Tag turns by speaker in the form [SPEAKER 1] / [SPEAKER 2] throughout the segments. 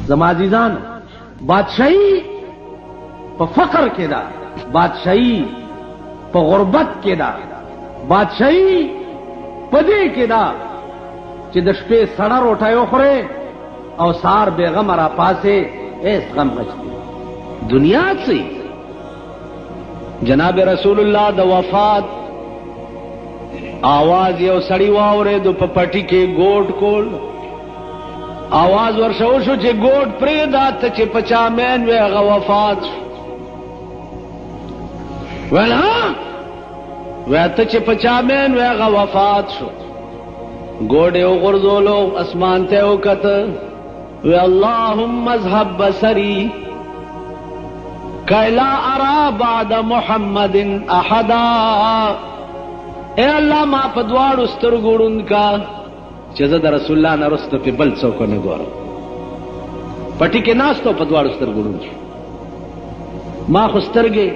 [SPEAKER 1] زما عزیزان بادشاہی په فقر کې ده، بادشاہی په غربت کې ده، بادشاہی په دې کې ده چې د شپې سړه روټۍ وخورې او سهار بېغمه را پاسې هیڅ غم نشته. دنیا څه جناب رسول الله د وفات आवाज یو سړی واورېدو په پټي کې ګوټ کول، आवाज ورشو شو چې ګوټ پرېږده ته چې په چا مین وې هغه وفات شو. ویل ها وی ته چې په چا مین وې هغه وفات شو. ګوډ یې وغورځولو اسمان ته یې وکته وی اللهم اذهب بصري کای لا ارى بعد محمد احدا. اے الله ما په دواړو سترګو ړوند کا چې زه د رسول الله نه وروسته په بل څوک نه ګورم. پټي کې ناستو په دواړو سترګو ړوند شو. ما خو سترګې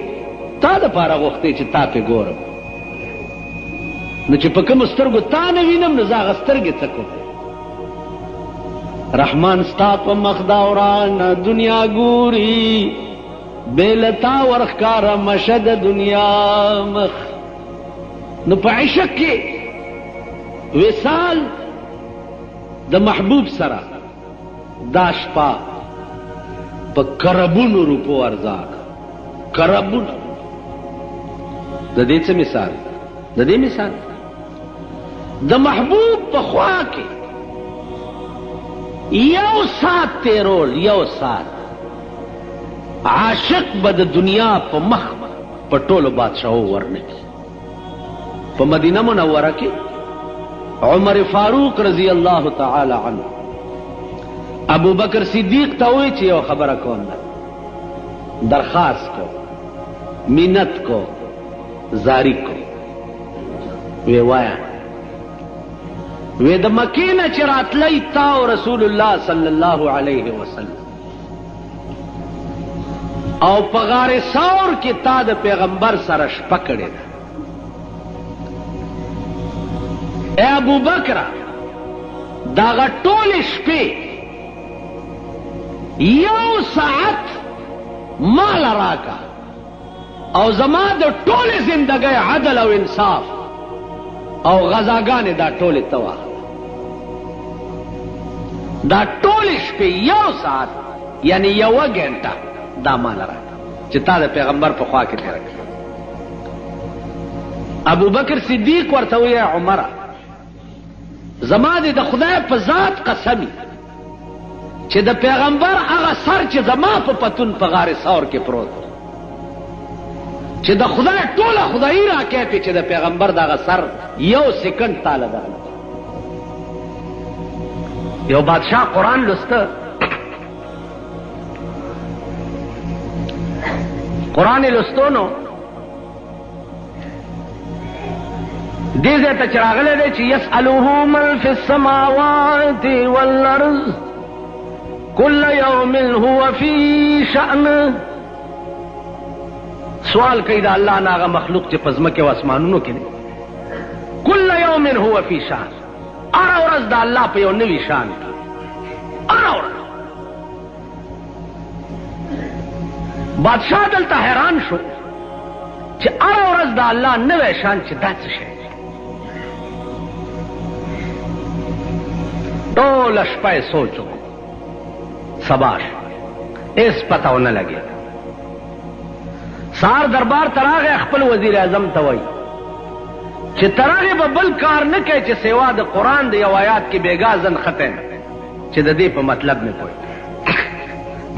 [SPEAKER 1] تا دپاره غوښتې چې تا پې ګورم، نو چې په کومو سترګو تا نه وینم نو زه هغه سترګې څه کوم. رحمان ستا په مخ دا ورانه دنیا ګوري، بېلتا ورښکاره مشه د دنیا مخ. نو په عشق کې وصال د محبوب سره دا شپه په کربونو روپو ارزاق، کربونو. د دې څه مثال؟ د دې مثال د محبوب په خوا کې یو ساعت تیرول، یو ساعت عاشق به د دنیا په مخ په ټولو بادشاهو ورنکي. په مدینه منوره کې عمر فاروق رضی الله تعالی عنه ابو بکر صدیق ته وایي چې یو خبره کوم، درخواست کو، منت کو، زاری کو. وی وایا وی د مکې نه چې راتلی تا او رسول الله صلی الله علیه وسلم او په غار ثور کې تا د پیغمبر سره شپه کړې ده. اے ابو بکر داغه ټولې شپې یو ساعت مال راکا او زما د ټولې زندګۍ عدل او انصاف او غزاګانې دا ټولې توا، دا ټولې شپې یو ساعت یعنی یو غنټه دا مال راکا چې تا د پیغمبر په خوا کې تېره کړه. ابو بکر صدیق ورته وایي عمره زما دې د خدای په ذات قسمی چې د پیغمبر هغه سر چې زما په پتون په غار ثور کې پروت چې د خدای ټوله خدایي راکې چې د پیغمبر دغه سر یو سکند تاله ده. یو بادشاہ قرآن لسته، قرآن لستو نو دې ځای ته چې راغلی دی چې یسألوه من فی السماوات والارض کل یوم هو فی شأن. سوال کوي د الله نه هغه مخلوق چې په ځمکې او اسمانونو کې دی. کل یوم هو فی شأن، هره ورځ د الله په یو نوي شان کې، هره ورځ. بادشاہ دلته حیران شو چې هره ورځ د الله نوی شان چې دا څه شی. ټوله شپه یې سوچ وکړو، سبا شو هېڅ پته ونه لګېده. سهار دربار ته راغی، خپل وزیر اعظم ته وایي چې تر هغې به بل کار نه کوي چې سوا د قرآن د یو آیات کې بېګا ځن خطی نه چې د دې په مطلب نه پوهېږي.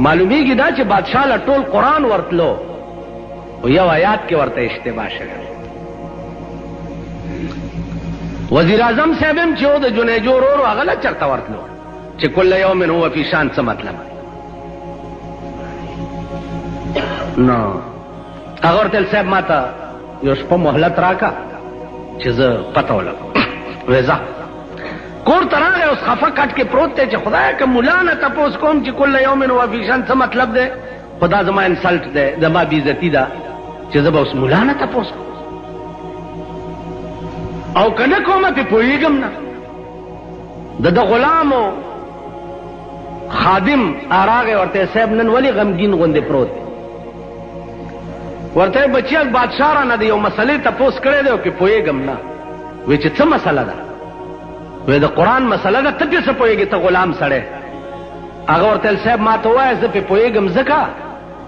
[SPEAKER 1] معلومیږي دا چې بادشاه له ټول قرآن ورتلو او یو آیات کې ورته اشتباه شوی. وزیر اعظم صاحب هم چې و د جنیجو ورور هغه له چېرته ورتلو چې کل یوم هو فی شان څه مطلب. نو هغه ورته ویل صاحب ما ته یو شپه مهلت راکړه چې زه پته ولګم. وی ځه کور ته راغی، اوس خفه کټ کې پروت دی چې خدایه که ملا نه تپوس کوم چې کل یوم هو فی شان څه مطلب دی، خو دا زما انسلټ دی، زما بېعزتي ده چې زه به اوس ملا نه تپوس کوم او که نه کومه پې پوهېږم نه. د غلامو خادم راغی ورته صاحب نن ولی غمگین غوندې پروت ورته بچیا بادشاہ را نه دی یو مسلې تپوس کړی دی او کې پوهېږم نه وی چې څه مسله ده وی د قرآن مسله ده ته پې څه پوهېږې ته غلام سړی هغه ورته صاحب ما ته ووایه زه پې پوهېږم ځکه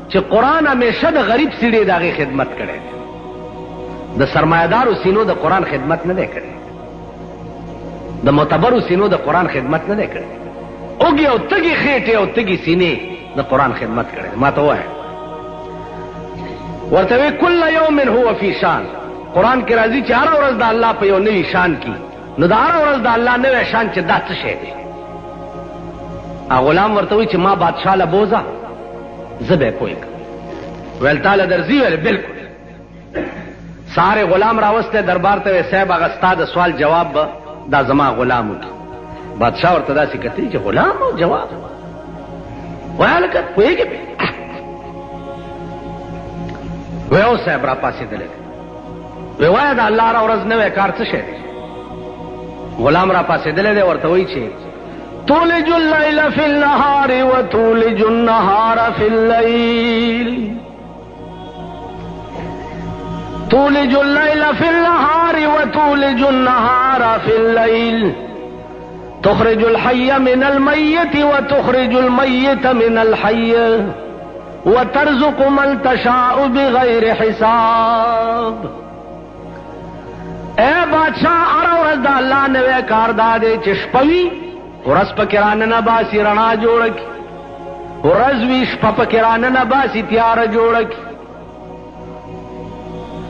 [SPEAKER 1] چې قرآن همیشه د غریب سړي د هغې خدمت کړی دی د سرمایهدارو سینو د قرآن خدمت نه دی کړی د معتبرو سینو د قرآن خدمت نه دی کړی اوږې او تږې خېټې او تږې سینې د قرآن خدمت کړی ما ته ووایه ورته وی کل یوم هو فی شان قرآن کې راځي چې هره ورځ د الله په یو نوي شان کې نو د هره ورځ د الله نوی شان چې دا څه شی دی غلام ورته وی چې ما بادشاه له بوزه زه به یې پوهېږم ویل تا له درځي ویل بلکل سهار غلام راوستی دربار ته وی صاحب هغه ستا د سوال جواب به دا زما غلام وکړي بادشاه ورته داسې کتلي چې غلام او جواب وایه هلکه پوهېږې پې وی او صاحب را پاسېدلی وی وایه د الله هره ورځ نوی کار څه شی دی غلام را پاسېدلی دی ورته وایي چې تولج الليل في النهار وتولج النهار في الليل تولج الليل في النهار وتولج النهار في الليل تخرج الحي من الميت وتخرج الميت من الحي وترزق من تشاء بغیر حساب اے بادشاہ هر ورځ د الله نوی کار دا دی چې شپه وي ورځ پکې راننه باسي رڼا جوړه کړي ورځ وي شپه پکې راننه باسي تیاره جوړه کړي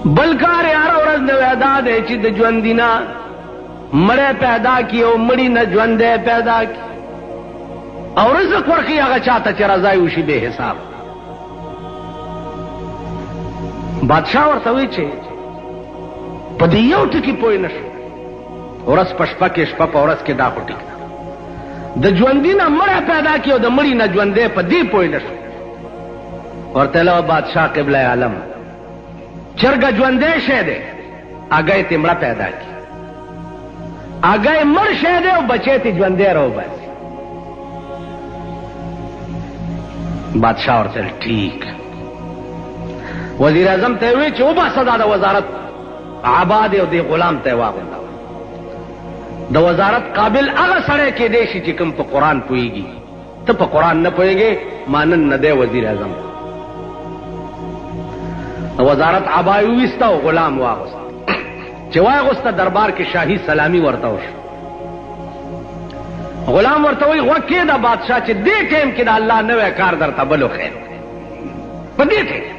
[SPEAKER 1] بل کار یې هره ورځ نوی دا دی چې د ژوندي نه مړی پیدا کړي او مړي نه ژوندی پیدا کړي او رزق ورکړي هغه چاته چې رضا وشي بې حساب بادشاہ ورته وی چې په دې یو ټکي پوه نه شو ورځ په شپه کې شپه په ورځ کې دا خو ټیک ده د ژوندي نه مړی پیدا کړي او د مړي نه ژوندی په دې پوه نه شو ورته له بادشاہ قبله عالم چرګه ژوندی شی دی هګۍ تې مړه پیدا کړي هګۍ مړ شی دی او بچی تې ژوندی راوباسي بادشاہ ورته ټیک وزیر اعظم ته وی چې وباسه دا د وزارت عباد او دی غلام ته واغونډه د وزارت قابل هغه سړی کېدی شي چې کوم په قرآن پوهېږي ته په قرآن نه پوهېږې ما نن نه دی وزیر اعظم وزارت عبا یې وویسته او غلام واغوسته چې واغوسته دربار کې شاهي سلامي ورته وشو غلام ورته وایي غوږ کېږده بادشاه چې دې ټایم کې د الله نوی کار درته بل وښیم په دې ټایم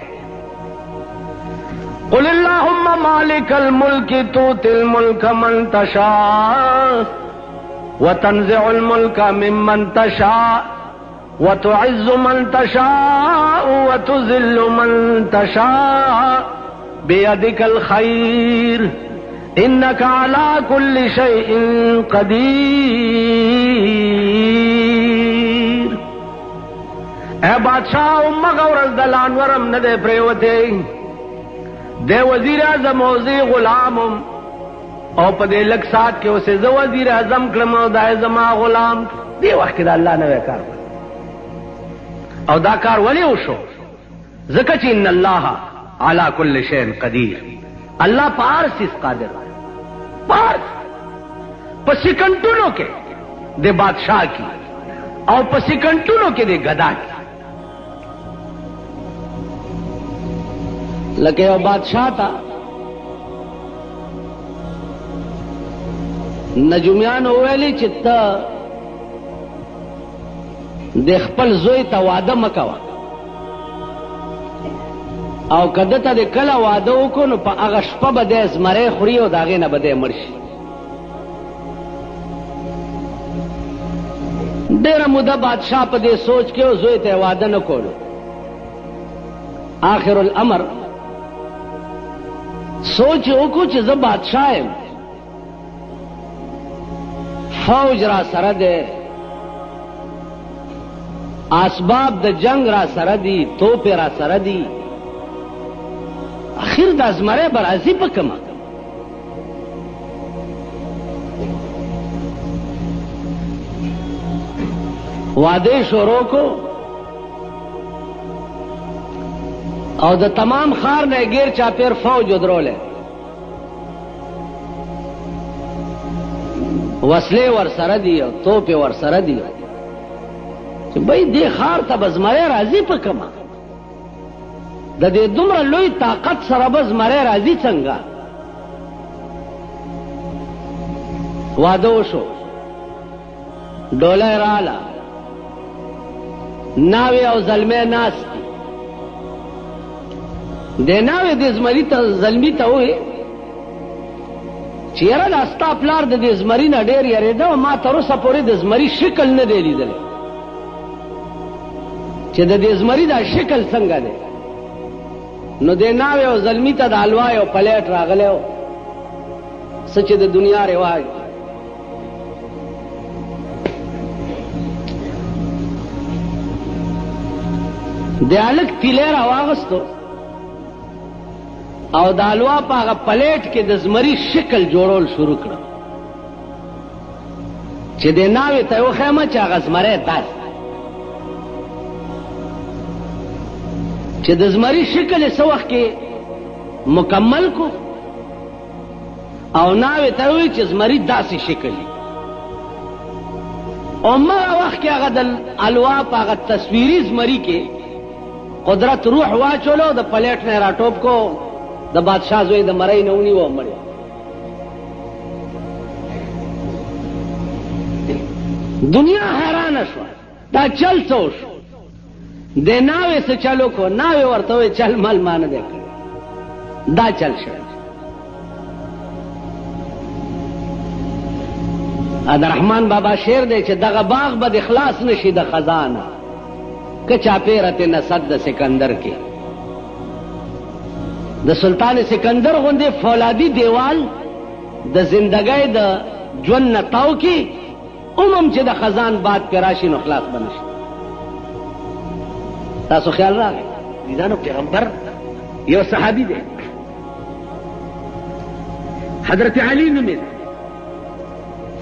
[SPEAKER 1] قل اللهم مالك الملك تؤتي الملك من تشاء وتنزع الملك ممن تشاء وتعز من تشاء وتذل من تشاء بيدك الخير انك على كل شيء قدير اے بادشاہ امغه ورځ د لانورم نه دی پریوته دے وزیر اعظم او زی غلامم او په دې لک سات کې اوسه زه وزیر اعظم کړم او دا زما غلام دی وخت د الله نه کار او دا کار ولی وشو ځکه چې ان الله علی کل شیء قدیر الله پار سیس قادر پار په سکندونو کې د بادشاہ کی او په سکندونو کې د غدا کی لکه یو بادشاہ تا نجومیان ویلي چې ته د خپل زوی ته واده مکوه او کده ته د کله واده وکړو نو په هغه شپه به دی زمری خوري او د هغې نه به دی مړ شي ډېره موده بادشاہ په دې سوچ کې او زوی ته واده نه کولو آخر الامر سوچ وکړو چې زه بادشاہ یم فوج را سره دی اسباب د جنگ را سره دي توپې را سره دي اخر د زمری به راځي په کومه واده شروع کو او د تمام خار نه غیر چاپیر فوج درولې وسلې ور سره دی او توپ ور سره دی چې بای دې خار ته بزمره راځي په کما د دې دومره لوی طاقت سره بزمره راځي څنګه واده وشو ډوله رااله ناوی او زلمه ناس د ناوی د زمری ته زلمی ته وې چیرې د استا پلار د زمری نه ډېر یریده او ما تر اوسه پورې د زمری شکل نه دی لیدلی چې د زمری دا شکل څنګه دی نو د ناوی او زلمی ته د حلوا او پلیټ راغلی و څه چې د دنیا رواج د الک تیلې راواغستو او د حلوا په هغه پلیټ کې د زمری شکل جوړول شروع کړ چې د ناوی ته وخېمه چې هغه زمری داس چې د زمری شکل یې څه وخت کې مکمل کو او ناوی ته وی چې زمری داسې شکل او ما وخت کې هغه د حلوا په هغه تصویري زمری کې قدرت روح واچولو د پلیټ نه راټوپ کو د بادشاہ زوی د مړی نه ونیو مړ دنیا حیران شو دا چل څو شو د ناوې څه چلو کو ناوې ورته وی چل مال مان دې دا چل شو عبدالرحمن بابا شعر دی چې دغه باغ به د اخلاص نشي د خزانه که چاپیرت نصد د سکندر کې د سلطان سکندر غوندې فولادي دیوال د زندګۍ د ژوند نه تاو کې عموم چې د خزان باد پې راشي نو خلاص به نشي تاسو خیال راغی دیدانو پیغمبر یو صحابي دی حضرت علی نومې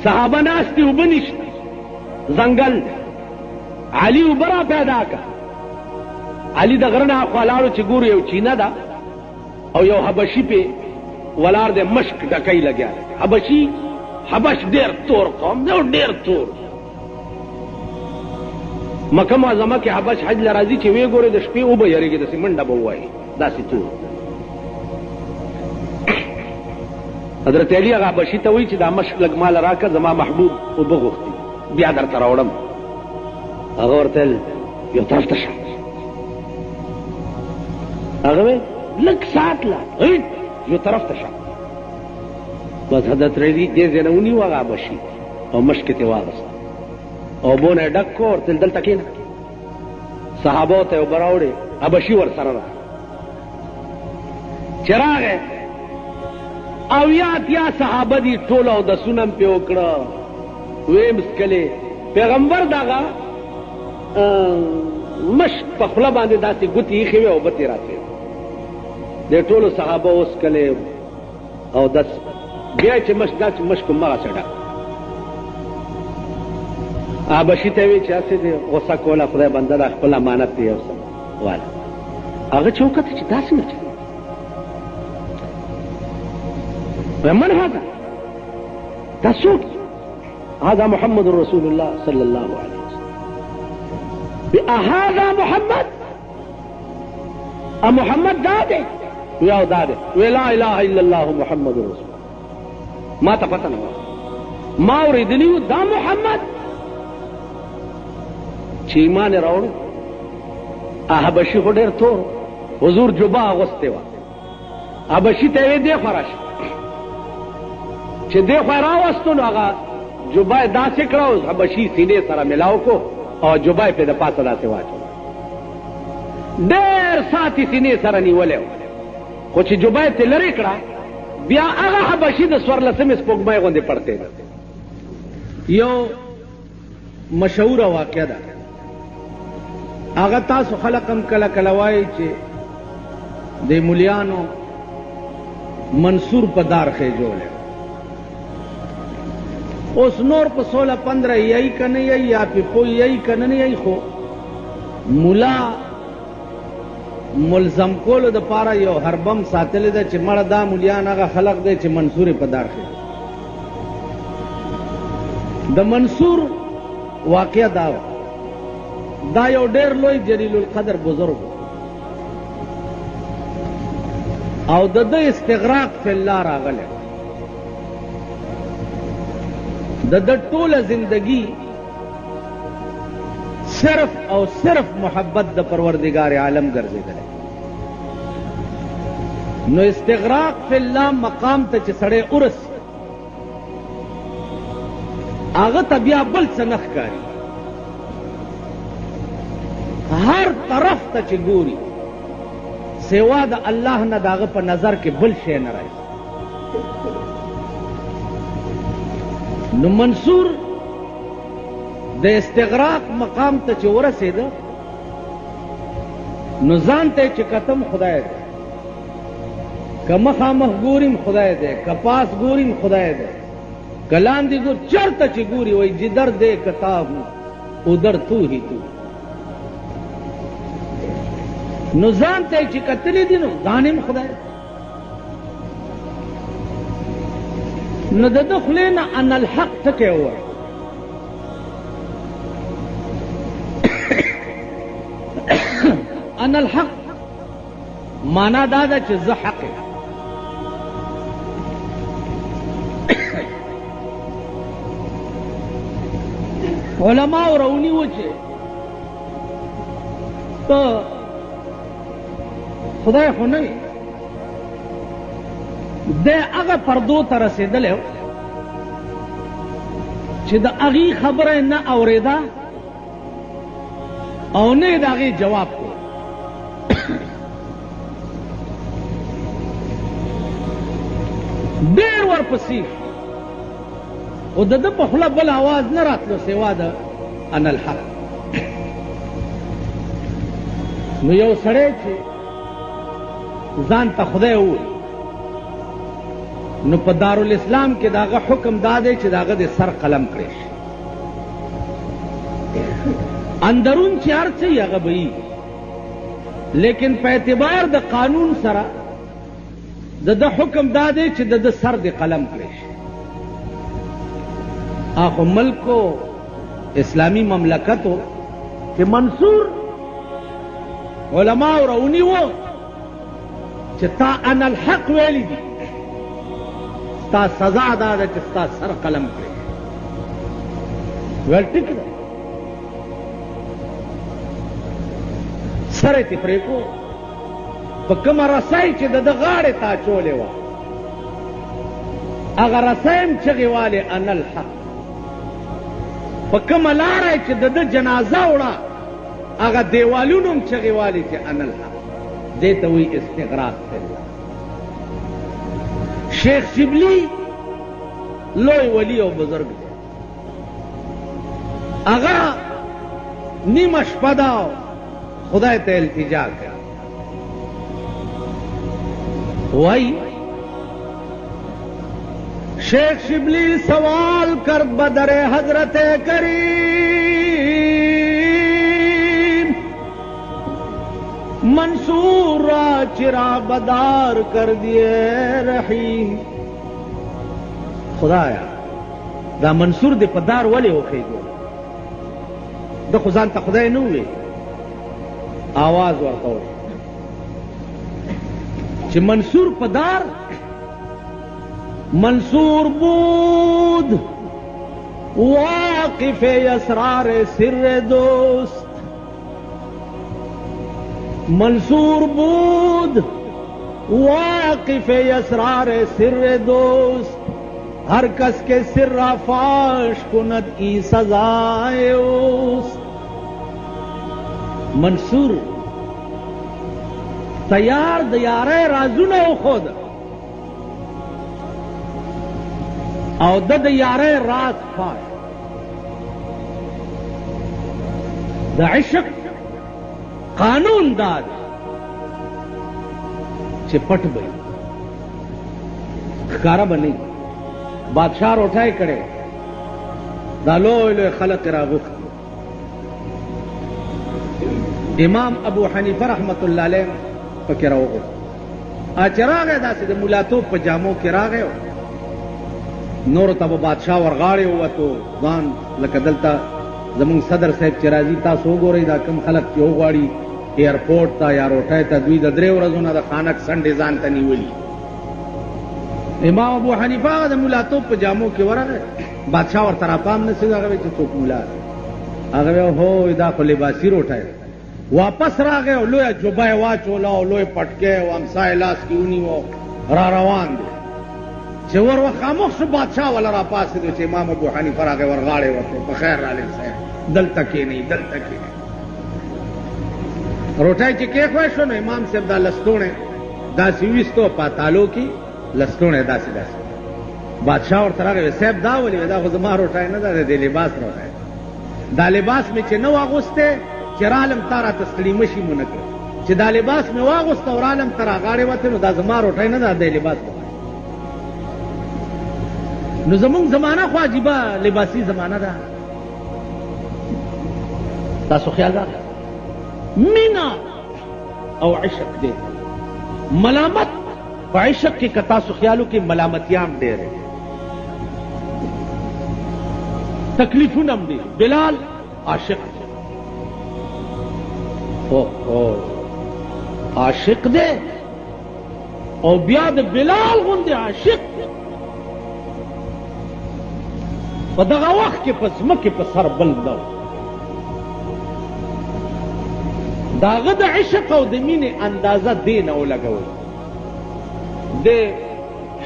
[SPEAKER 1] صحابه ناست دي اوبه نشته ځنګل علی اوبه را پیدا کړه علي د غره نه اخوا لاړو چې ګورو یو چینه ده او یو حبشي پې ولاړ دی مشک ډکۍ لګیا دی حبش ډېر تور قوم دی او ډېر تور مکه معظمه کې حبش حج له راځي چې ویې ګورې د شپې اوبه یېرېږي داسې منډه به ووایي داسې تور حضرت علي هغه حبشي ته وایي چې دا مشک لږ ماله راکړه زما محبوب اوبه غوښتي بیا درته راوړم هغه ورته یو طرف ته شه هغه وی لږ ساعت لا یو طرف ته شه بس حضرت علي دې ځای نه ونیو هغه حبشي او مشک یې واغسته او بونه یې ډک کړو ورته دلته کښېنه صحابو ته یې اوبه راوړې حبشي ورسره راغی چې راغی اویا اتیا صحابه دي ټول اودسونه مې پې وکړه ویې مسکلې پیغمبر دغه مشک په خوله باندې داسې ګوتې ایښې وې اوبه ترې راتلې د ټولو صحابه وسکلې او دس بیا چې مشک داسې مشک همغسې ډک حبشي ته وی چې هسې دې غوسه کوله خدای بنده دا خپل امانت دی یو څه واله هغه چې وکتل چې داسې نه من هذا دا څوک هذا محمد رسول الله صلى الله عليه وسلم هذا محمد محمد داده ویا داده وی لا اله الا الله محمد رسول ما ته پته نه ما اوریدلیو دا محمد چې ایمان راوړو حبشي خو ډېر تور حضور جبه اغوستې وه حبشي ته یې دې خوا راشه چې دې خوا راوستو نو هغه جبه یې داسې کړه او حبشي سینې سره ملاو کو او جبه یې پې د پاسه داسې واچو ډېر ساعت یې سینې سره نیولی و خو چې جبه یې ترې لرې کړه بیا هغه حبشي د څوارلسمې سپوږمۍ غوندې پړتېده یو مشهوره واقعه ده هغه تاسو خلق هم کله کله وایي چې د مولیانو منصور په دار خېجولی اوس نور په 16-15 یی کنه یی یا په پو یی کنه نه یی خو مولا ملزم کولو د پاره یو هربم ساتل ده چې مړه دا مولیان هغه خلق دی چې منصور په دار کې د منصور واقعا دا یو ډېر لوی جلیل القدر بزرگ او د استغراق فی الله راغله د ټوله زندگی صرف او صرف محبت د پروردگار عالم ګرځیدل نو استغراق فی الله مقام ته چې سړی ورس هغه ته بیا بل څه نه ښکاري هر طرف ته چې ګوري سوا د الله نه د هغه په نظر کې بل شی نه راځي نو منصور د استغراق مقام ته چې ورسېده نو ځان ته چې کتم خدای دی که مخامخ ګوریم خدای دی که پاس ګوریم خدای دی که لاندې ګور چرته چې ګوري وایي جدر دے کتاب ادھر تو ہی تو نو ځان ته چې کتلې دي نو ځان هم خدای نو د ده خولې نه ان الحق ټکی ووایي ان الحق مانا دا ده چې زه حق یم علماء رونی و چې ته خدای خو نه وي دی هغه پردو ته رسېدلی چې د هغې خبره نه اورېده او نه یې د هغې جواب کو ډېر ورپسې خو د ده په خوله بل اواز نه راتلو سوا د ان الحق نو یو سړی چې ځان ته خدای ووایي نو په دارالاسلام کې د هغه حکم دا دی چې د هغه د سر قلم کړی شي اندرون چې هر څه هغه به وي لیکن په اعتبار د قانون سره د ده حکم دا دی چې د ده سر د قلم کړی شي آخو ملکو اسلامی مملکتو کہ منصور علماء رونی وہ کہ تا ان الحق ویلی دی تا سزا دادا کہ تا سر قلم کرے ویل ٹک دا سر تفرے کو پا کم رسائی چی دا دا غاڑی تا چولے وا اگر رسائم چگی والے ان الحق په کومه لاره چې د ده جنازه وړه هغه دیوالونو هم چغې والې چې ان الحق دې ته وایي استغراق فی الله شیخ شبلی لوی ولی او بزرگ دی هغه نیمه شپه ده خدای ته التجا کړه وایي शेख शिबली सवाल कर बदरे हजरत करीम मंसूर चिरा बदार कर दिए रहीम खुदाया दा मंसूर दे पदार वाले हो खरीदो द खुजान ता खुदाय न हुए आवाज ورکو چې منصور پدار منصور بود واقف اسرار سر دوست منصور بود واقف اسرار سر دوست ہر کس کے سر فاش کند ای سزائے اوست منصور تیار دیارے رازونه خود او د یاره راز فاش د عشق قانون داد چې پټ به ښکارا بنی بادشاہ اٹھائے کړي دا لوی خلق راغوښتي. امام ابو حنیفه رحمت الله علیه پکې راوغوښت. چې راغی داسې د ملاتوب په جامو کې راغی، نورو ته به بادشاه ورغاړې ووتو ځان لکه دلته زمونږ صدر صاحب چې راځي تاسو وګورئ دا کم خلک چې وغواړي ایرپورټ ته یا روټۍ ته دوی د 3 ورځو نه د خانک سنډې ځان ته نیولي. امام ابو حنیفه د ملاتوب په جامو کې ورغی، بادشاه ورته راپام نه شي، هغه چې څوک ملا هغه هو دا خو لباسي روټۍ. واپس راغی او لویه جوبه یې واچوله او لوی پټکی او امسا یې لاس کې ونیو را روان دی. چې ور خاموش شو بادشاه ولا را پاسېدو چې امام ابو حنیفه راغی ورغاړې ورته په خیر راغلی صاحب دلته کښېنئ دلته کښېنئ. روټۍ چې کېښوی شو نو امام صاحب دا لستوڼی داسې ویستو پاتالو کې لستوڼی داسې داسې. بادشاه ورته راغی صاحب دا ولې دا خو زما روټۍ نه ده د دې لباس روټۍ. دا لباس مې چې نه واغوستی چې رالم تا راته ستړي مشي مو نه کړه، چې دا لباس مې واغوسته او رالم ته راغاړې وته نو دا زما روټۍ نه ده د لباس. نو زمونږ زمانه خو عجیبه لباسي زمانه ده. تاسو خیال راغی مینا او عشق دی. ملامت په عشق کې که تاسو خیالو کې ملامتیام ډېر تکلیفونه هم دي. بلال عاشق عاشق دی او بیا د بلال غوندې عاشق په دغه وخت کې په ځمکې په سر بل نه و. د هغه د عشق او د مینې اندازه دې نه ولګوئ. د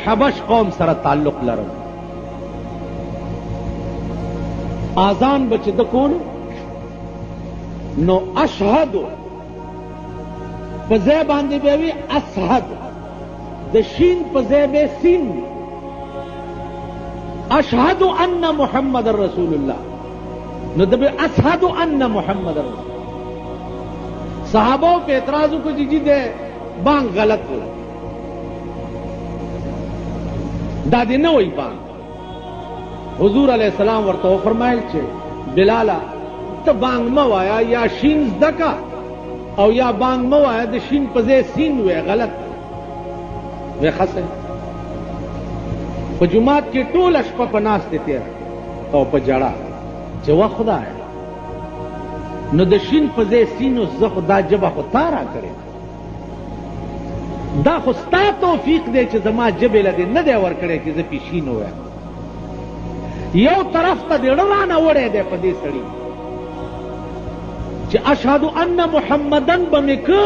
[SPEAKER 1] حبش قوم سره تعلق لرم. اذان به چې د کولو نو اشهدو په ځای باندې به وي اشهد، د شین په ځای به سین. اشهد ان محمد رسول الله نو د به اشهد ان محمد رسول. صحابه په اعتراض کو جی دے بانگ غلط ہو دا دې نه وای بانگ. حضور علیہ السلام ورته فرمایل چې بلالا ته بانگ مه وایا یا شین زدکا او یا بانگ مه وایا د شین په ځای سین وې غلط وې خاصه. په جمعات کې ټول شپه په ناستې تیر او په جړه چې وا خدای نو د شین په ځای سینو زه خو دا جبه خو تا را کړې، دا خو ستا توفیق دی چې زما جبې له دې نه دی ورکړی چې زه پې شین ووایم. یو طرف ته دې زړه رانه وړی دی په دې سړي چې اشهد ان محمدن به مې که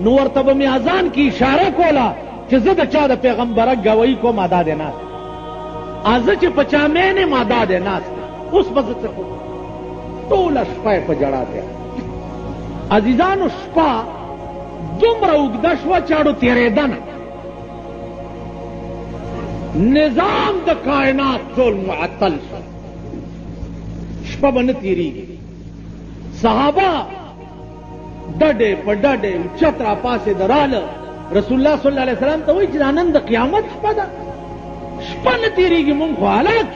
[SPEAKER 1] نو ورته به مې اذان کې اشاره کوله چې زه د چا د پیغمبره ګویي کوم ادا دی ناست زه چې په چا مینې م ادا دی ناست. اوس به زه څه کوم؟ ټوله شپه یې په جړا دی. عزیزانو شپه دومره اوږده شوه چاړو تېرېده نه، نظام د کائنات ټول معطل شو، شپه به نه تېرېږي. صحابه ډډې په ډډې اوچت را پاسېده راله رسول الله صلی الله علیه وسلم ته وایي چې دا نن د قیامت شپه ده، شپه نه تېرېږي مونږ خو هلاک.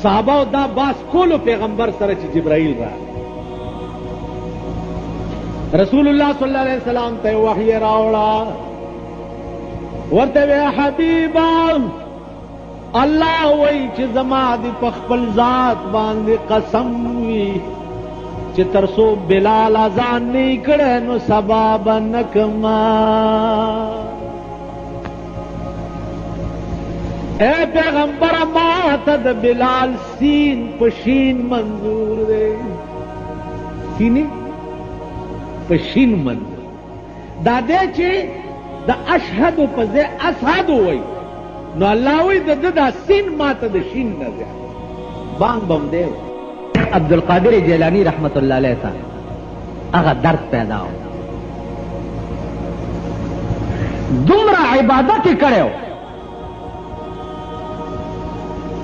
[SPEAKER 1] صحابه دا باس کولو پیغمبر سره چې جبرائیل راغی. رسول الله صلی الله علیه وسلم ته وحی راوړه، ورته وی حبیبا الله وایي چې زما دې په خپل ذات باندې قسم وي چې تر څو بلال اذان نه کړی نو سبا به نه کما. اے پیغمبر ما ته د بلال سین په شین منظور دی، سینې په شین منظور دا دی چې د اشهدو په ځای اشهدو وایي نو الله وایي د ده دا سین ما ته د شین نه زیات بانګ بم دی. عبدالقادر جیلانی رحمت الله علیه ته هغه درد پیدا و، دومره عبادت یې کړی و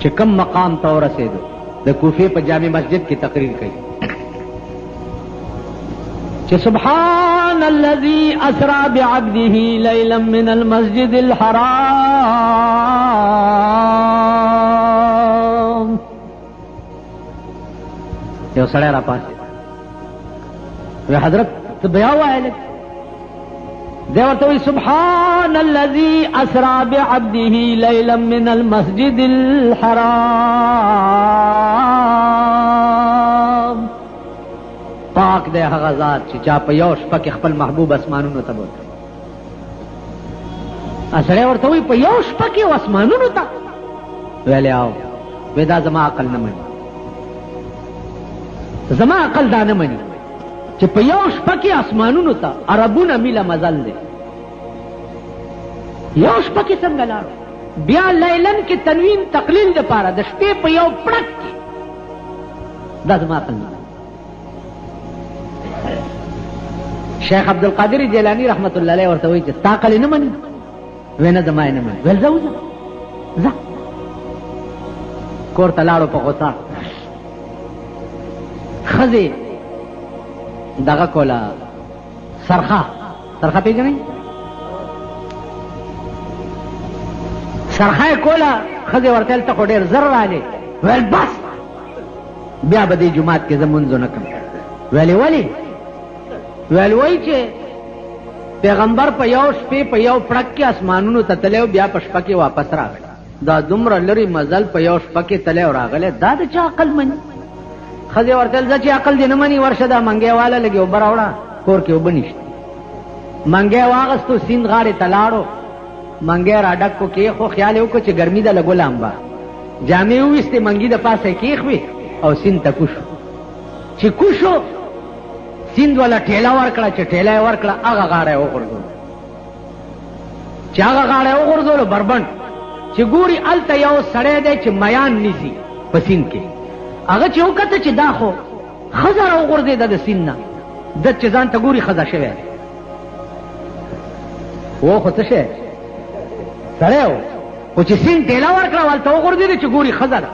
[SPEAKER 1] چې کم مقام ته ورسېدو د کوفې په جامع مسجد کې تقریر کوي چې سبحان الذي اسرى بعبده ليلا من المسجد الحرام
[SPEAKER 2] یو سړی را پاسې وی حضرت ته بیا وایې دی ورته وی سبحان الذي اسرا بعبده ليلا من المسجد الحرام پاک دی هغه ذات چې چا په یو شپه کې خپل محبوب اسمانونو ته بوتلی سړی ورته وی په یو شپه کې اسمانونو ته ویلې آو وی دا زما عقل نه مني زما عقل دا نه مني چې په یو شپه کې اسمانونو ته عربونه میله مزل دی یو شپه کې څنګه لاړ بیا لیلن کې تنوین تقلیل دپاره د شپې په یو پړک کې دا زما عقل نه شیخ عبدالقادر جیلانی رحمت الله علیه ورته وایي چې ستا عقل نه مني وی نه زما یې نه مني ویل ځه وځه ځه کور ته لاړو په غوسه ښځې دغه کوله سرخه پیژنئ سرخه یې کوله ښځې ورته ویل ته خو ډېر زر رالې ویل بس بیا به دې جومات کې زه مونځ ونه کړم ویلې ولې ویل وایي چې پیغمبر په یو شپې په یو پړک کې اسمانونو ته تللی او بیا په شپه کې واپس راغلی دا دومره لرې مزل په یو شپه کې تللی او راغلی دا د چا عقل مني ښځې ورته ویل زه چې عقل دې نه مني ورشه دا منګی واله لږې اوبه راوړه کور کې اوبه نشته منګی واغستو سیند غاړې ته لاړو منګی را ډک کو کېښو خیال یې وکړو چې ګرمي ده لږ ولامبه جامې وویستې منګي د پاسه یې کېښوې او سیند ته کوشو چې کوشو سیند والا ټیله ورکړه چې ټیله یې ورکړه هغه غاړه یې وغورځولو چې هغه غاړه یې وغورځولو بربنډ چې ګوري هلته یو سړی دی چې میان نیسي په سیند کې هغه چې وکته چې دا خو ښځه راوغورځېده د سیند نه ده چې ځان ته ګوري ښځه شوی دی و خو څه شی سړی و خو چې سیند ټیله ورکړه هلته وغورځېدې چې ګوري ښځه ده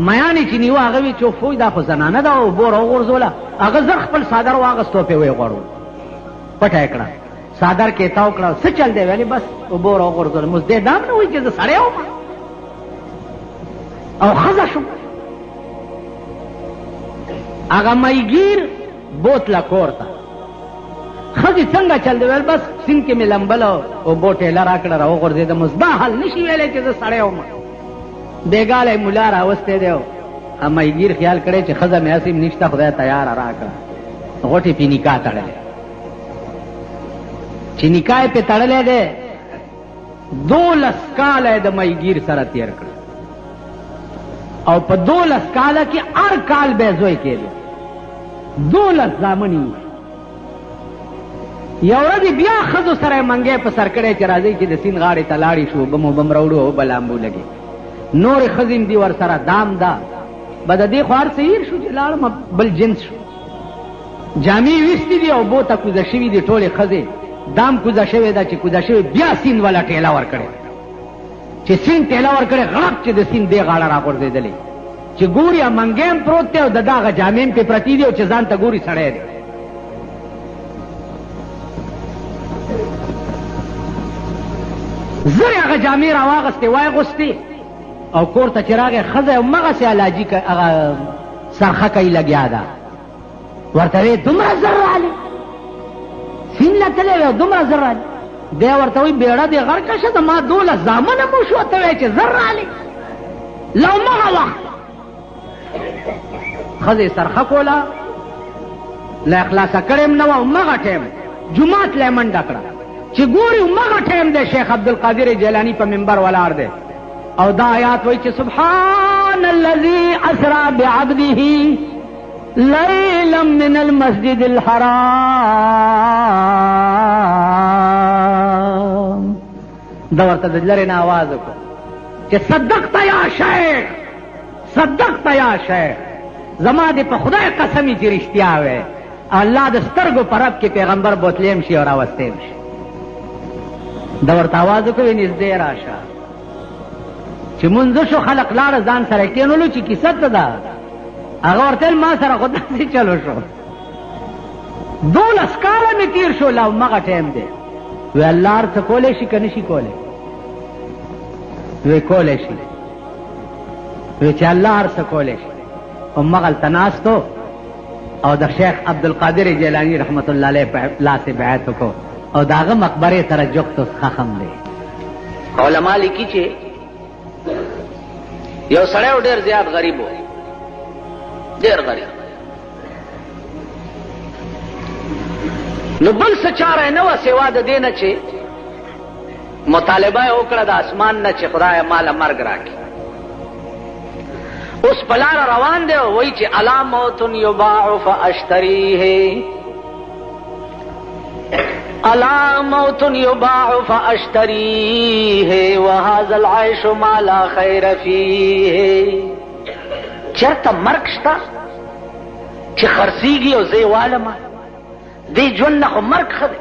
[SPEAKER 2] میانې چې نیوه هغه وی چې فوی دا خو زنانه ده او اوبو راوغورځوله هغه زر خپل صادر واغستو پې ویې غوړو پټه یې کړه صادر کې تاو کړه څه چل دی ویلې بس اوبو راوغورځوله موږ دې دام نه وایي چې زه سړی وم او ښځه شوم هغه میګیر بوتله کور ته ښځې څنګه چل دی ویل بس سیند کې مې لمبله اوبو ټیله را کړه راوغورځېدم اوس دا حل نه شي ویلی چې زه سړی وم بیګالی ملا راوستی دی میګیر خیال کړی چې ښځه مې هسې نشته خدای تیاره راکړه غوټې پې نکاح تړلی چې نکاح یې پې تړلی دی 12 کاله د میګیر سره تېر کړه او په 12 کاله کې هر کال به زوی کېدو 12 زامن یو ورځ بیا ښځو سره یې منګی په سر کړی چې راځئ چې د سیند غاړې ته لاړې شو اوبه مو بم راوړو او به لامبو لګې نورې ښځې دي ور سره دام ده به د دې خو هر څه هیر شو چې لاړم بل جنس شو جامې ویستې دي او بو ته کوزه شوي دي ټولې ښځې دام کوزه شوې ده چې کوزه شوې بیا سیند والا ټیله ورکړې چې سیند ټیله ورکړې غړپ چې د سیند دې غاړه راغورځېدلې چې ګوري منګی هم پروت دی او د دا هغه جامې هم پې پرتې دي او چې ځان ته ګوري سړی دی زر هغه جامې راواغستې واغوستې او کور ته چې راغی ښځه همغسې علاجي هغه سرخه کوي لګیا ده ورته وی دومره زر رالې سیند له تللی وی دومره زر رالې دی ورته وایي بیړه دې غړ کړه شه ما 12 زامنه مو شو ته وایې چې زر رالې له همغه وخت ښځې سرخه کوله له اخلاصه کړې هم نه وه همغه ټایم جومات له یې منډه کړه چې ګوري همغه ټایم دی شیخ عبدالقادر جیلانی په منبر ولاړ دی او دا آیات وایي چې سبحان الذي اسرا بعبده لیلا من المسجد الحرام دا ورته د لرې نه آواز وکړو چې صدقت یا شیخ صدقت یا شیخ زما دې په خدای قسمي چې رښتیا وی الله د سترګو په رب کې پیغمبر بوتلیم شي او راوستیم شي دا ورته آواز وکړو نږدې راشه چې مونځ شو خلق لاړه ځان سره کېنولو چې کیسه څه ده هغه ورته ما سره خو داسې چلو شو 12 کاله مې تېر شو لا همغه ټایم دی وی الله هر څه کولی شي که نه شي کولی وی کولی شي وی چې الله هر څه کولی شي. همغلته ناستو او د شیخ عبدالقادر جیلانی رحمت الله علیه په لاس بیعت وکړو او د هغه مقبرې سره جوقتوس خخم دی.
[SPEAKER 1] علما لیکي چې یو سړی ډېر زیات غریب و، ډېر غریب، نو بل څه چاره نه وه سوا د دې نه چې مطالبه یې وکړه د اسمان نه چې خدایه ماله مرګ راکړي. اوس په لاره روان دی او وایي چې الا موت یباع فاشتریه، الا موت یباع فاشتریه وهذا العیش ما لا خیر فیه. چرته مرګ شته چې خرڅېږي او زه یې والمه؟ دې ژوند نه خو مرګ ښه دی.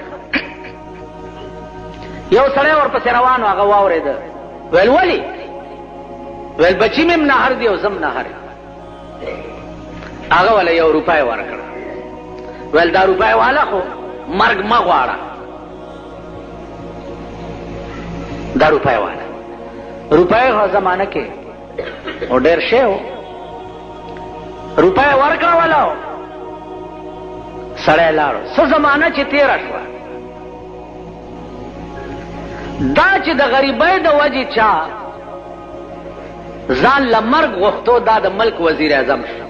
[SPEAKER 1] یو سړی ورپسې روان و، هغه واورېده، ویل ولې؟ ویل بچی مې نهر دی او زم نهر. هغه وله 1 روپۍ ورکړه. ویل دا روپۍ والا خو مرګ مه غواړه، دا روپۍ والا. روپۍ خو زمانه کې او ډېر شی و. روپۍ ورکړه وله، سړی لاړو. څه زمانه چې تېره شوه، دا چې د غریبۍ د وجې چا ځان له مرګ غوښتو، دا د ملک وزیر اعظم شو.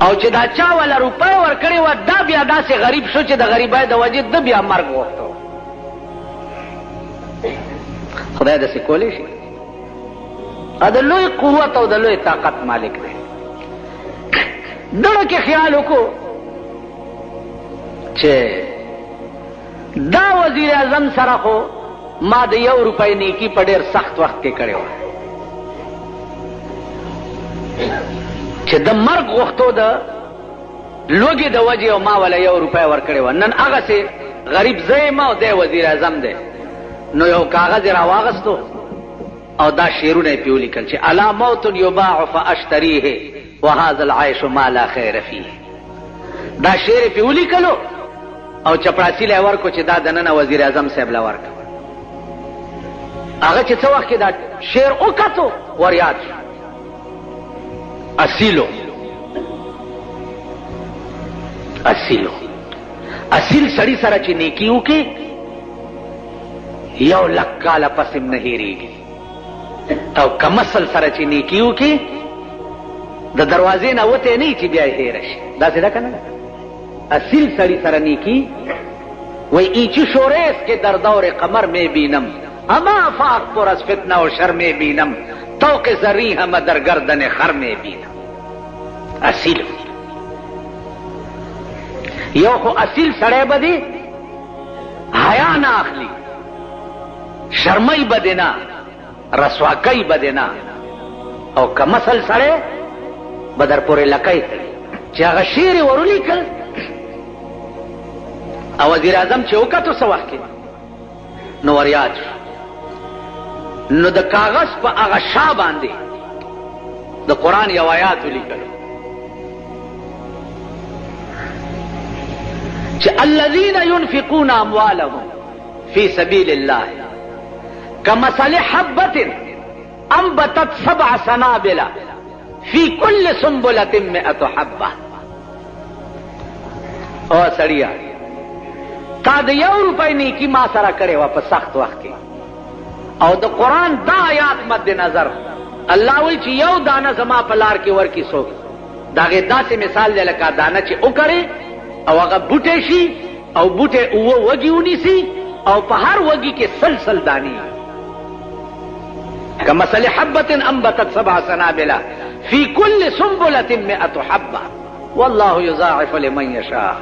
[SPEAKER 1] او چې دا چا وله روپۍ ورکړې وه، دا بیا داسې غریب شو چې د غریبۍ د وجې ده بیا مرګ غوښتو. خدای داسې کولی شي؟ د لوی قوت او د لوی طاقت مالک دی. دغه کې خیال وکړو چې دا وزیر اعظم سره خو ما د 1 روپۍ نیکي په ډېر سخت وخت کې کړې وه، چې د مرګ غوښتو د لوږې د وجې او ما وله 1 روپۍ ورکړې وه. نن هغسې غریب زه یم او دی وزیر اعظم دی. نو یو کاغذ یې راواغستو او دا شعرونه یې پې ولیکل چې الا موت یباع فاشتریه وهذا العیش ما لا خیر فیه. دا شعر یې پې ولیکلو او چپړاسي له ورکو چې دا دننه وزیر اعظم صاحب له ورکو. هغه چې څه وخت کې دا شعر وکتو ور یاد شو. اصیلو اصیلو اصیل سړي سره چې نیکي وکړي 1 لک کاله پس هم نه هېرېږي، او کم اصل سره چې نیکي وکړي د دروازې نه وتی نه چې بیا یې هېره شي. داسې ده که نه؟ اصیل سړي سره نیکی وی اینچی شوریس که در دور قمر می بینم، اما افاق پر از فتنه و شر می بینم، توق زری همه در گردن خر می بینم. اصیل یو خو اصیل سړی به دی حیا نه اخلي، شرمۍ به دی نه، رسواکۍ به دی نه، او کم اصل سړی به در پورې لکۍ تړي. چې هغه شعر یې ورولیکل او وزیر اعظم چې وکتو څه وخت کې نو ور یاد شو. نو د کاغذ په هغه شا باندې د قرآن یو آیات ولیکلو چې الذین ينفقون اموالهم فی سبیل الله کمثل حبة انبتت 7 سنابل فی کل سنبلة 100 حبة. او سړیا تا د 1 روپۍ نیکي ما سره کړې وه په سخت وخت کې، او د قرآن دا آیات مد نظر الله وایي چې یو دانه زما په لار کې ورکړي څوک، د هغې داسې مثال دی لکه دانه چې وکړې او هغه بوټی شي او بوټی 7 وږي ونیسي او په هر وږي کې 100 دانې. کمثل حبة انبتت 7 سنابل فی کل سنبلة 100 حبة والله یضاعف لمن یشاء.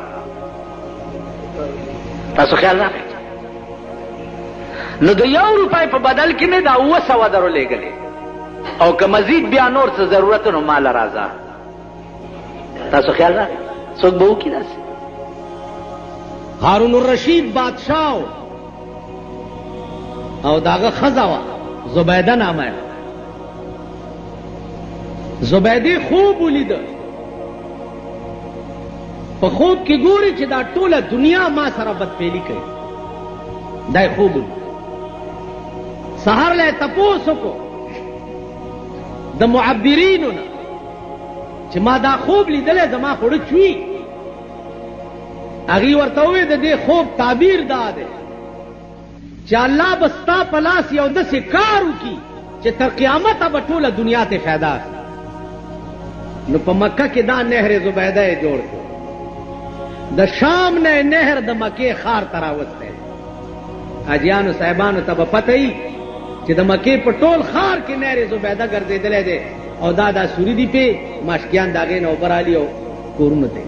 [SPEAKER 1] تاسو خیال راغی؟ نو د 1 روپۍ په بدل کې مې دا 700 درو لېږلې، او که مزید بیا نور څه ضرورت نو مال راځه. تاسو خیال راغی؟ څوک به وکړي داسې؟
[SPEAKER 2] هارون الرشید بادشاہ او داغه ښځه وه زبیده نامه یې. زبیدې خوب ولیده، په خوب کې ګوري چې دا ټوله دنیا ما سره بدفعلي کوي. دا یې خوب ولید.
[SPEAKER 1] سحر له تپوسو کو د معبرینو نه چې ما دا خوب لیدلې زما خوړه چوي هغه ورته وې د دې خوب تعبیر دا دی چې الله بستا پلاس یو داسې کار وکړي چې تر قیامته به ټوله دنیا ته فایده نو په مکه کې دا نهر زبیده یې جوړ کړ د شام نه نهر د مکې ښار ته راوستی حاجیانو صاحبانو ته به پته وي چې د مکې په ټول ښار کې نهر زبیده ګرځېدلی دی او دا سوري دي پې ماشکیان د هغې نه اوبه رالي او کورونو ته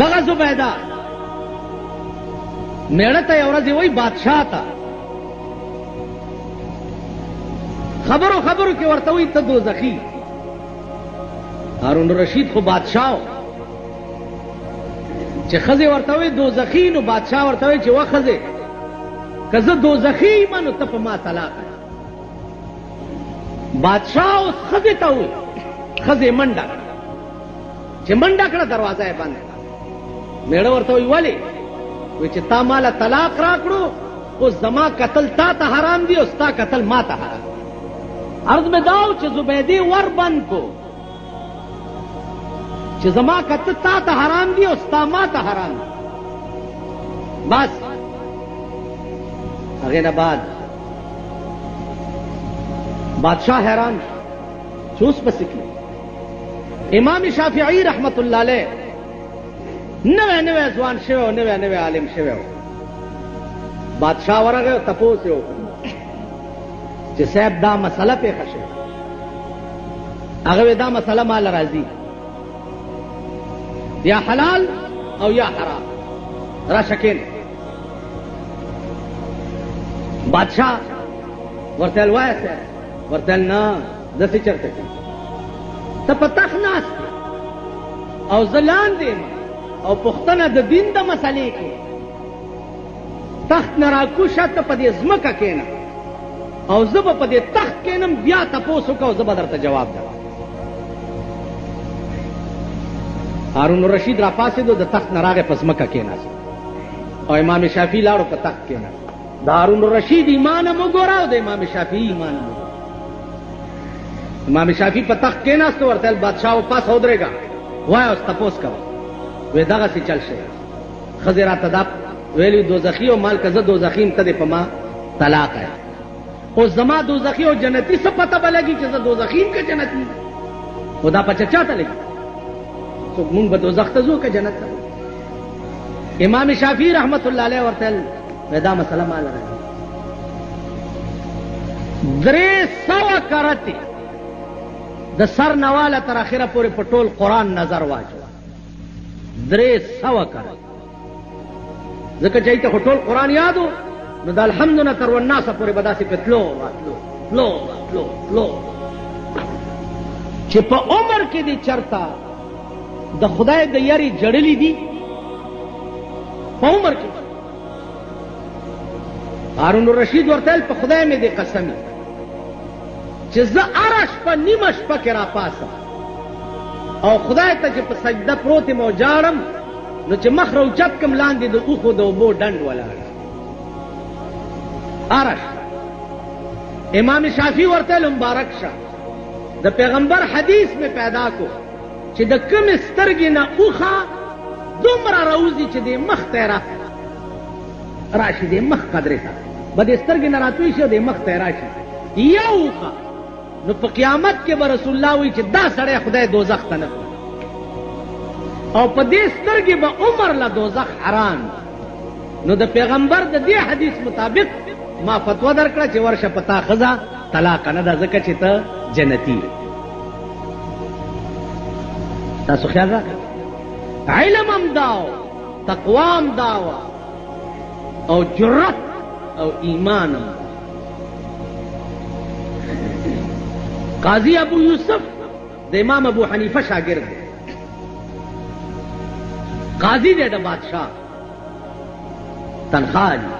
[SPEAKER 1] دغه زبیده میړه ته یو ورځ وایي بادشاه ته خبرو کې ورته وایي ته دوزخي هارون رشید خو بادشاه چې ښځې ورته وایي دوزخي نو بادشاه ورته وایي چې وا ښځې که زه دوزخي یم نو ته په ما طلاق بادشاه اوس ښځې ته وایي ښځې منډه کړه چې منډه کړه دروازه یې بنده میړه ورته وایي ولې وایي چې تا ماله طلاق راکړو اوس زما قتل تا ته حرام دي او ستا قتل ما ته حرام دي عرض مې دا و چې زبیدې ور بند کو چې زما قتل تا ته حرام دي او ستا ما ته حرام دي بس هغې نه بعد بادشاہ حیران چې اوس پسې کړي امام شافعي رحمت الله علیه نوی ځوان شوی او نوی عالم شوی و بادشاہ ورغی او تپوس یې وکړ چې صاحب دا مسله پیښه شوې هغه وی دا مسله مال راځي یا حلال او یا حرام راشه کېنه بادشاہ ورته ویل وایه صاحب ورته ویل نه داسې چرته کوي ته په تخت ناست او زه لاندې یم او پوښتنه د دین د مسلې کې تخت نه راکوشه ته په دې ځمکه کېنه او زه به په دې تخت کېنم بیا تپوس وکړه او زه به درته جواب درکړم هارون الرشید راپاڅېدو د تخت نه راغی په ځمکه کېناست او امام شافعي لاړو په تخت کېناست د هارون الرشید ایمان هم وګوره او د امام شافعي ایمان هم وګوره امام شافعي په تخت کېناست ورته ویل بادشاه پاس ودرېږه وایه اوس تپوس کوه وی دغسې چل شي ښځې راته دا ویلي دوزخي او مال که زه دوزخي یم ته دې په ما طلاق یې اوس زما دوزخي او جنتي څه پته به لګي چې زه دوزخي یم که جنتي خو دا پچه چاته لګي څوک مونږ به دوزخ ته ځو که جنت ته امام شافعي رحمت الله علیه ورته ویل دا مسله ماله راځي 300 کرتې د سر نواله تر اخره پورې په ټول قرآن نظر واچوه 300 کرتې ځکه چې ایته خو ټول قرآن یادو نو د الحمد نه تر والناسه پورې به داسې پې تلو چې په عمر کې دې چرته د خدای د یاري جړلې دي په عمر کې هارون الرشید ورته ویل په خدای مې دې قسم چې زه هره شپه نیمه شپه کې راپاسم او خدای ته چې په سجده پروت یم او جاړم نو چې مخ راوچت کم لاندې د اوښو د اوبو ډنډ ولاړ هره شپه امام شافعي ورته ویل مبارک شه د پیغمبر حدیث مې پیدا کو چې د کمې سترګې نه اوښه دومره راوځي چې د مخ ته راشي د مخ قدرې ته به د سترګې نه راتوی شي او د مخ ته راشي یو اوښه نو په قیامت کې به رسول الله وایي چې دا سړی خدای دوزخ ته نه او په دې سترګې به عمر له دوزخ حرام نو د پیغمبر د دې حدیث مطابق ما فتوا درکړه چې ورشه په تا ښځه طلاق نه ده ځکه چې ته جنتي تاسو خیال راکړئ علم هم داو تقوا هم داو او جرأت او ایمان هم قاضی ابو یوسف د امام ابو حنیفه شاگرد دی قاضی دی د بادشاہ تنخواہ دی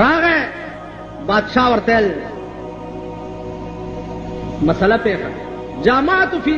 [SPEAKER 1] راغه بادشاہ ورته مسله پیښه جامعت فی